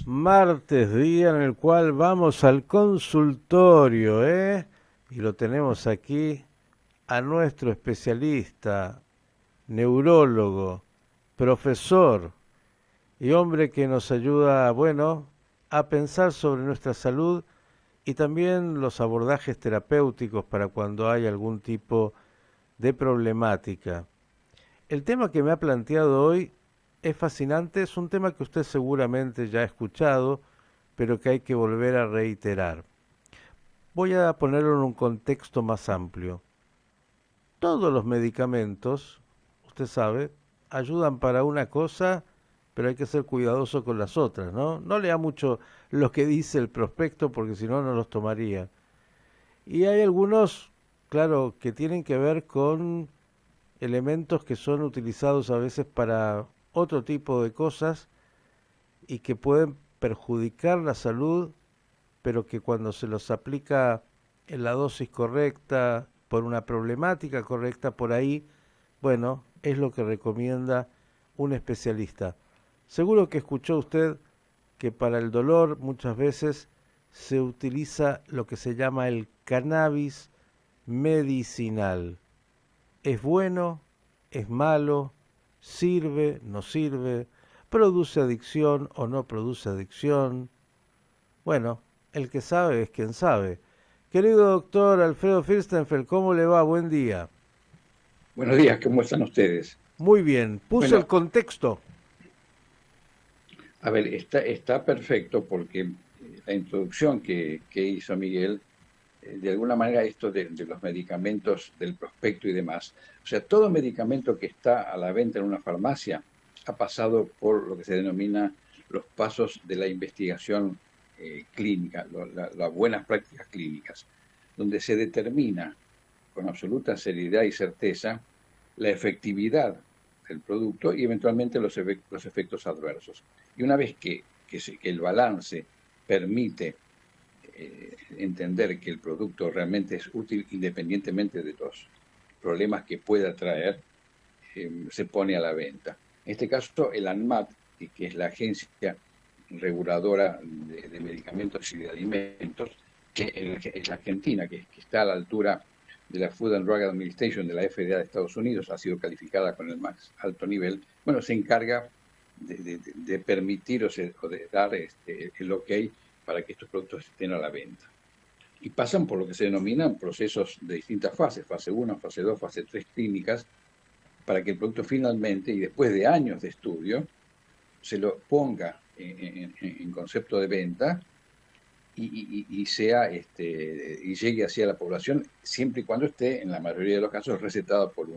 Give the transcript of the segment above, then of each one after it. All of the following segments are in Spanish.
Martes, día en el cual vamos al consultorio, ¿eh? Y lo tenemos aquí a nuestro especialista, neurólogo, profesor y hombre que nos ayuda, bueno, a pensar sobre nuestra salud y también los abordajes terapéuticos para cuando hay algún tipo de problemática. El tema que me ha planteado hoy es fascinante, es un tema que usted seguramente ya ha escuchado, pero que hay que volver a reiterar. Voy a ponerlo en un contexto más amplio. Todos los medicamentos, usted sabe, ayudan para una cosa, pero hay que ser cuidadoso con las otras, ¿no? No lea mucho lo que dice el prospecto porque si no, no los tomaría. Y hay algunos, claro, que tienen que ver con elementos que son utilizados a veces para otro tipo de cosas y que pueden perjudicar la salud, pero que cuando se los aplica en la dosis correcta, por una problemática correcta, por ahí, bueno, es lo que recomienda un especialista. Seguro que escuchó usted que para el dolor muchas veces se utiliza lo que se llama el cannabis medicinal. ¿Es bueno? ¿Es malo? ¿Sirve? ¿No sirve? ¿Produce adicción o no produce adicción? Bueno, el que sabe es quien sabe. Querido doctor Alfredo Firstenfeld, ¿cómo le va? Buen día. Buenos días, ¿cómo están ustedes? Muy bien, puse el Bueno, contexto. a ver, está perfecto porque la introducción que hizo Miguel, de alguna manera esto de los medicamentos, del prospecto y demás, o sea, todo medicamento que está a la venta en una farmacia ha pasado por lo que se denomina los pasos de la investigación clínica, las buenas prácticas clínicas, donde se determina con absoluta seriedad y certeza la efectividad del producto y eventualmente los efectos adversos. Y una vez que el balance permite entender que el producto realmente es útil independientemente de los problemas que pueda traer, se pone a la venta. En este caso, el ANMAT, que es la agencia reguladora de medicamentos y de alimentos, que es la Argentina, que está a la altura de la Food and Drug Administration de la FDA de Estados Unidos, ha sido calificada con el más alto nivel, bueno, se encarga de permitir o de dar el ok para que estos productos estén a la venta. Y pasan por lo que se denominan procesos de distintas fases, fase 1, fase 2, fase 3 clínicas, para que el producto finalmente, y después de años de estudio, se lo ponga en concepto de venta y sea y llegue hacia la población siempre y cuando esté, en la mayoría de los casos, recetado por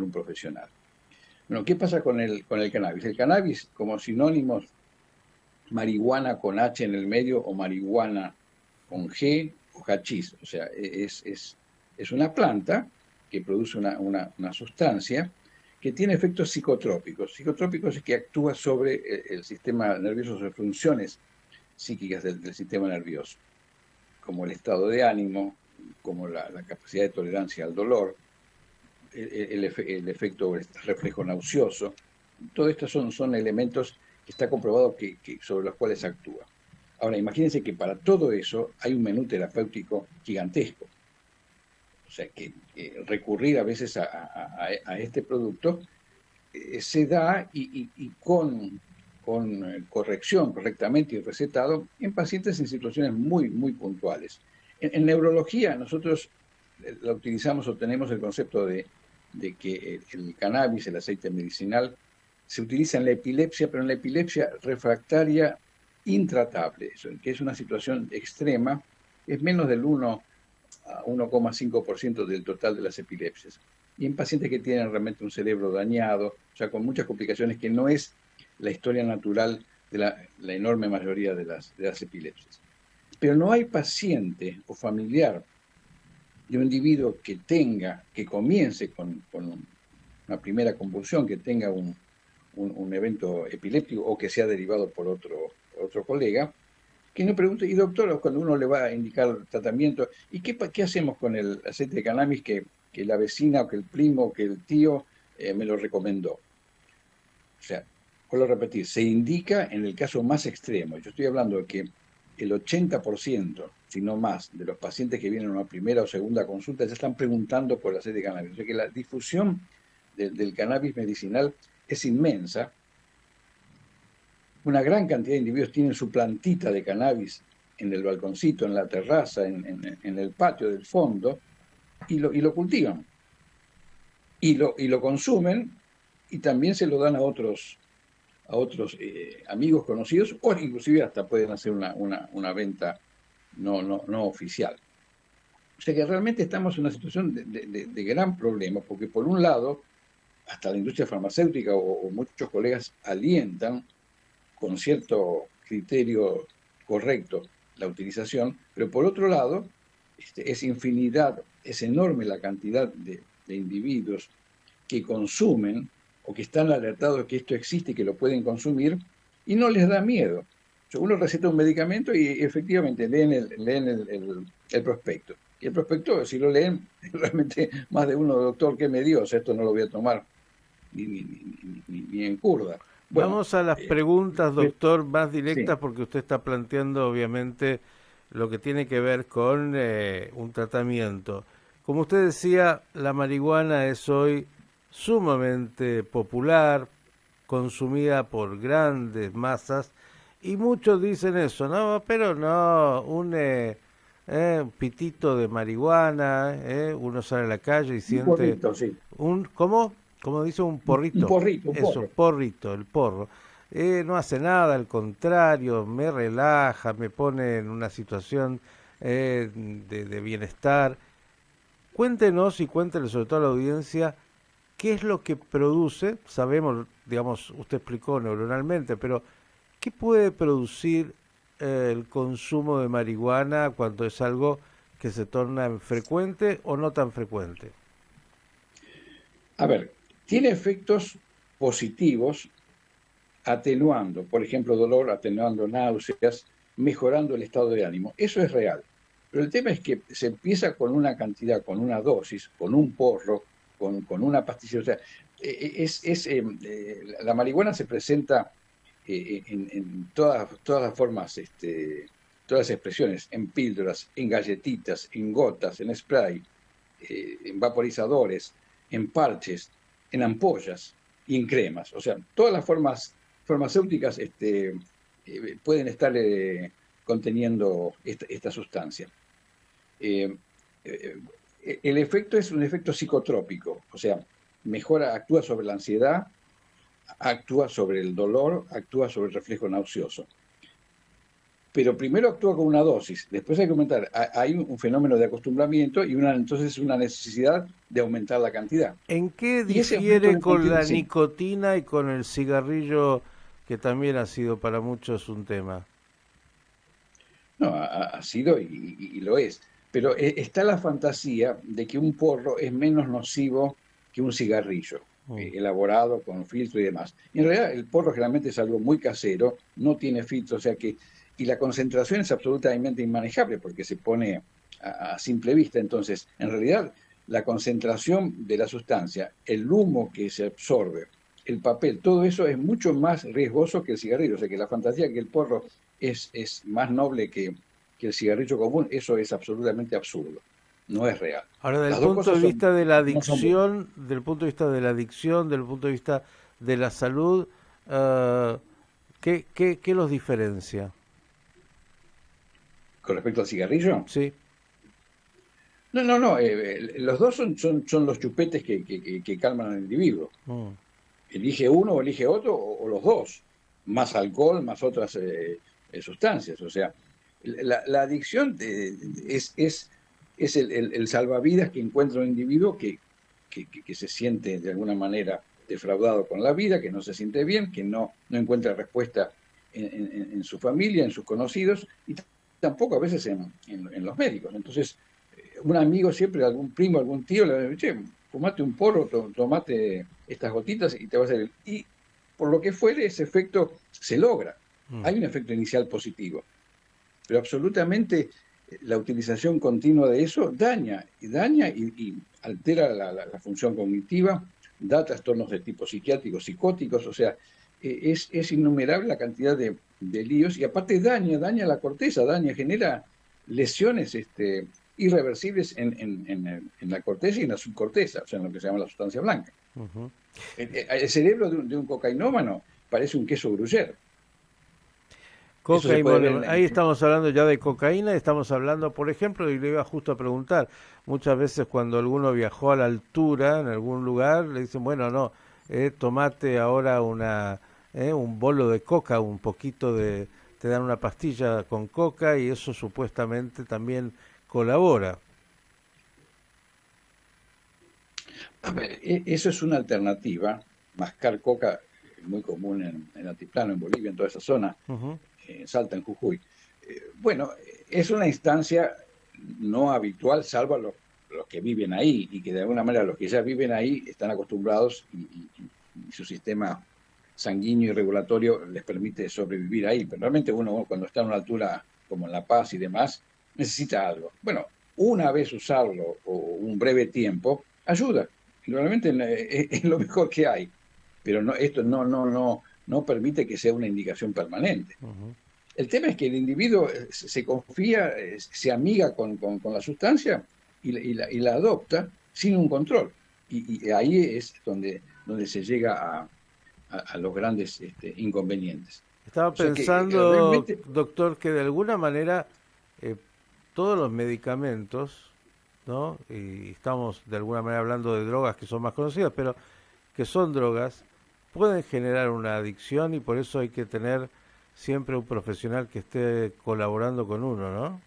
un profesional. Bueno, ¿qué pasa con el cannabis? El cannabis, como sinónimos, marihuana con H en el medio o marihuana con G o hachís, o sea, es una planta que produce una sustancia que tiene efectos psicotrópicos. Psicotrópicos es que actúa sobre el sistema nervioso, sobre funciones psíquicas del sistema nervioso, como el estado de ánimo, como la capacidad de tolerancia al dolor, el efecto reflejo nauseoso. Todo esto son elementos que está comprobado sobre los cuales actúa. Ahora, imagínense que para todo eso hay un menú terapéutico gigantesco. O sea, que recurrir a veces a este producto se da y con corrección, correctamente y recetado en pacientes en situaciones muy, muy puntuales. En neurología nosotros la utilizamos o tenemos el concepto de que el cannabis, el aceite medicinal, se utiliza en la epilepsia, pero en la epilepsia refractaria intratable, que es una situación extrema, es menos del 1 a 1,5% del total de las epilepsias. Y en pacientes que tienen realmente un cerebro dañado, o sea, con muchas complicaciones que no es la historia natural de la enorme mayoría de las epilepsias. Pero no hay paciente o familiar de un individuo que comience con una primera convulsión, que tenga un evento epiléptico o que sea derivado por otro colega, que no pregunte, y doctor, cuando uno le va a indicar tratamiento, ¿y qué hacemos con el aceite de cannabis que la vecina o que el primo o que el tío me lo recomendó? O sea, vuelvo a repetir, se indica en el caso más extremo. Yo estoy hablando de que el 80%, si no más, de los pacientes que vienen a una primera o segunda consulta ya están preguntando por el aceite de cannabis. O sea que la difusión del cannabis medicinal es inmensa. Una gran cantidad de individuos tienen su plantita de cannabis en el balconcito, en la terraza, en el patio del fondo, y lo cultivan. Y lo consumen y también se lo dan a otros amigos conocidos, o inclusive hasta pueden hacer una venta no oficial. O sea que realmente estamos en una situación de gran problema, porque por un lado, hasta la industria farmacéutica o muchos colegas alientan con cierto criterio correcto la utilización, pero por otro lado, es infinidad, es enorme la cantidad de individuos que consumen o que están alertados de que esto existe y que lo pueden consumir y no les da miedo. Uno receta un medicamento y efectivamente leen el prospecto. Y el prospecto, si lo leen, realmente más de uno, doctor, ¿qué me dio? O sea, esto no lo voy a tomar ni en curda. Bueno, Vamos a las preguntas, doctor, más sí, directas, porque usted está planteando, obviamente, lo que tiene que ver con un tratamiento. Como usted decía, la marihuana es hoy sumamente popular, consumida por grandes masas, y muchos dicen eso, no, pero no, un pitito de marihuana, uno sale a la calle y un siente porrito, sí. ¿cómo? Como dice un Un porrito, porrito, un eso, porro. porrito, el porro. No hace nada, al contrario, me relaja, me pone en una situación de bienestar. Cuéntenos y cuéntele sobre todo a la audiencia qué es lo que produce, sabemos, digamos, usted explicó neuronalmente, pero ¿qué puede producir el consumo de marihuana cuando es algo que se torna frecuente o no tan frecuente? A ver, tiene efectos positivos atenuando, por ejemplo, dolor, atenuando náuseas, mejorando el estado de ánimo. Eso es real. Pero el tema es que se empieza con una cantidad, con una dosis, con un porro, con una pastilla. O sea, la marihuana se presenta en todas las formas, todas las expresiones, en píldoras, en galletitas, en gotas, en spray, en vaporizadores, en parches, en ampollas y en cremas. O sea, todas las formas farmacéuticas pueden estar conteniendo esta sustancia. Eh, eh, el efecto es un efecto psicotrópico, o sea, mejora, actúa sobre la ansiedad, actúa sobre el dolor, actúa sobre el reflejo nauseoso. Pero primero actúa con una dosis, después hay que aumentar. Hay un fenómeno de acostumbramiento y entonces una necesidad de aumentar la cantidad. ¿En qué Y ese aumento difiere de con cantidad, la sí, nicotina y con el cigarrillo, que también ha sido para muchos un tema? no, ha sido y lo es. Pero está la fantasía de que un porro es menos nocivo que un cigarrillo, Mm. elaborado con filtro y demás. Y en realidad el porro generalmente es algo muy casero, no tiene filtro, o sea que, y la concentración es absolutamente inmanejable porque se pone a simple vista. Entonces, en realidad, la concentración de la sustancia, el humo que se absorbe, el papel, todo eso es mucho más riesgoso que el cigarrillo. O sea que la fantasía que el porro es más noble que el cigarrillo común, eso es absolutamente absurdo. No es real. Ahora, del Las dos punto de cosas vista de la no son buenas. adicción, del punto de vista de la adicción, del punto de vista de la salud, eh, ¿qué los diferencia? Con respecto al cigarrillo, Sí. no, los dos son los chupetes que calman al individuo. Mm. Elige uno o elige otro o los dos, más alcohol, más otras sustancias. O sea, la adicción es el salvavidas que encuentra un individuo que se siente de alguna manera defraudado con la vida, que no se siente bien, que no encuentra respuesta en su familia, en sus conocidos y tampoco a veces en los médicos. Entonces, un amigo siempre, algún primo, algún tío, le dice, che, fumate un porro, tomate estas gotitas y te va a salir. Y por lo que fuere, ese efecto se logra. Mm. Hay un efecto inicial positivo, pero absolutamente la utilización continua de eso daña y altera la función cognitiva, da trastornos de tipo psiquiátrico, psicóticos, o sea, es innumerable la cantidad de líos y aparte daña la corteza, genera lesiones irreversibles en la corteza y en la subcorteza, o sea, en lo que se llama la sustancia blanca. Ujú. El cerebro de un cocainómano parece un queso gruyere. Eso Coca se y puede ver ahí estamos hablando ya de cocaína, estamos hablando, por ejemplo, y le iba justo a preguntar, muchas veces cuando alguno viajó a la altura en algún lugar, le dicen, bueno, no, tomate ahora un bolo de coca, un poquito te dan una pastilla con coca y eso supuestamente también colabora. A ver, eso es una alternativa. Mascar coca es muy común en Altiplano, en Bolivia, en toda esa zona, Ujú. en Salta, en Jujuy. Bueno, es una instancia no habitual, salvo a los que viven ahí y que de alguna manera los que ya viven ahí están acostumbrados y su sistema sanguíneo y regulatorio les permite sobrevivir ahí. Pero realmente uno cuando está en una altura como en La Paz y demás, necesita algo. Bueno, una vez usarlo o un breve tiempo ayuda. Y realmente es lo mejor que hay. Pero no, esto no permite que sea una indicación permanente. Ujú. El tema es que el individuo se confía, se amiga con la sustancia y la adopta sin un control. Y ahí es donde se llega a los grandes inconvenientes. Estaba O sea que pensando, realmente, doctor, que de alguna manera eh, todos los medicamentos, ¿no? Y estamos de alguna manera hablando de drogas que son más conocidas, pero que son drogas, pueden generar una adicción y por eso hay que tener siempre un profesional que esté colaborando con uno, ¿no?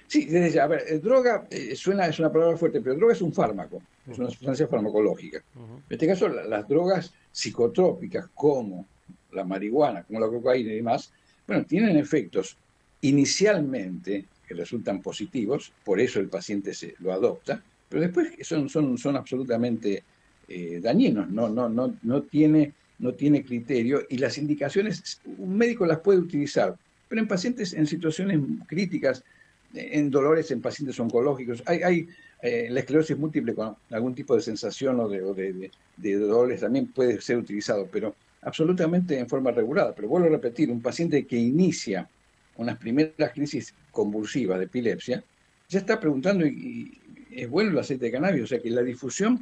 sí, desde ya, a ver, droga es una palabra fuerte, pero droga es un fármaco, es una Ujú, sustancia farmacológica. ujú. En este caso, las drogas psicotrópicas como la marihuana, como la cocaína y demás, bueno, tienen efectos inicialmente que resultan positivos, por eso el paciente lo adopta, pero después son absolutamente dañinos, no tiene criterio y las indicaciones, un médico las puede utilizar, pero en pacientes en situaciones críticas, en dolores en pacientes oncológicos, hay la esclerosis múltiple con algún tipo de sensación o de dolores también puede ser utilizado, pero absolutamente en forma regulada. Pero vuelvo a repetir, un paciente que inicia unas primeras crisis convulsivas de epilepsia, ya está preguntando, y es bueno el aceite de cannabis, o sea que la difusión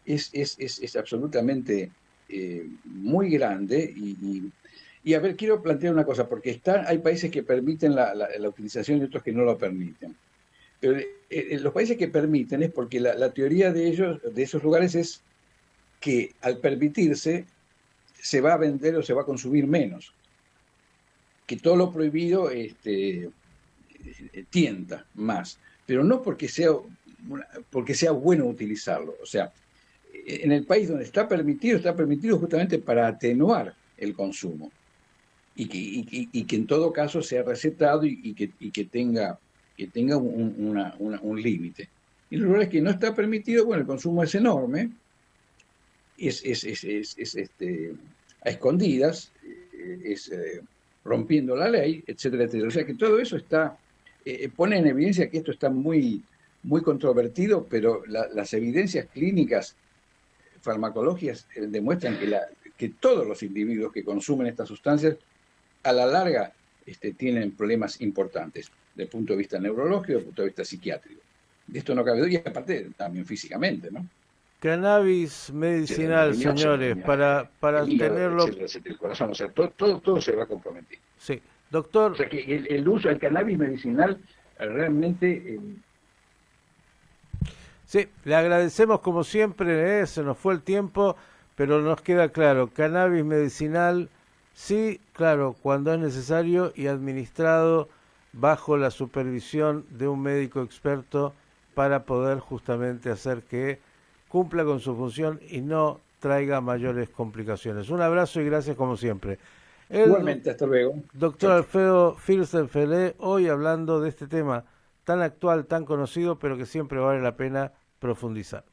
es absolutamente muy grande y a ver, quiero plantear una cosa, porque hay países que permiten la utilización y otros que no lo permiten. Pero los países que permiten es porque la teoría de ellos, de esos lugares, es que al permitirse se va a vender o se va a consumir menos. Que todo lo prohibido tienta más. Pero no porque sea bueno utilizarlo. O sea, en el país donde está permitido justamente para atenuar el consumo. Y que en todo caso sea recetado y que tenga un límite. Y los lugares que no está permitido, bueno, el consumo es enorme, a escondidas, es rompiendo la ley, etcétera, etcétera. O sea que todo eso pone en evidencia que esto está muy, muy controvertido, pero las evidencias clínicas farmacológicas demuestran que todos los individuos que consumen estas sustancias a la larga tienen problemas importantes desde el punto de vista neurológico y desde el punto de vista psiquiátrico. De esto no cabe duda, y aparte también físicamente, ¿no? Cannabis Los medicinal, riñones, señores, para el hígado, tenerlo, etcétera, etcétera, el corazón, o sea, todo se va a comprometer. sí. O Doctor, sea que el uso del cannabis medicinal realmente sí, le agradecemos como siempre, se nos fue el tiempo, pero nos queda claro, cannabis medicinal, sí, claro, cuando es necesario y administrado bajo la supervisión de un médico experto para poder justamente hacer que cumpla con su función y no traiga mayores complicaciones. Un abrazo y gracias como siempre. El igualmente, hasta luego. doctor Chau, chau. Alfredo Firstenfelé, hoy hablando de este tema tan actual, tan conocido, pero que siempre vale la pena profundizar.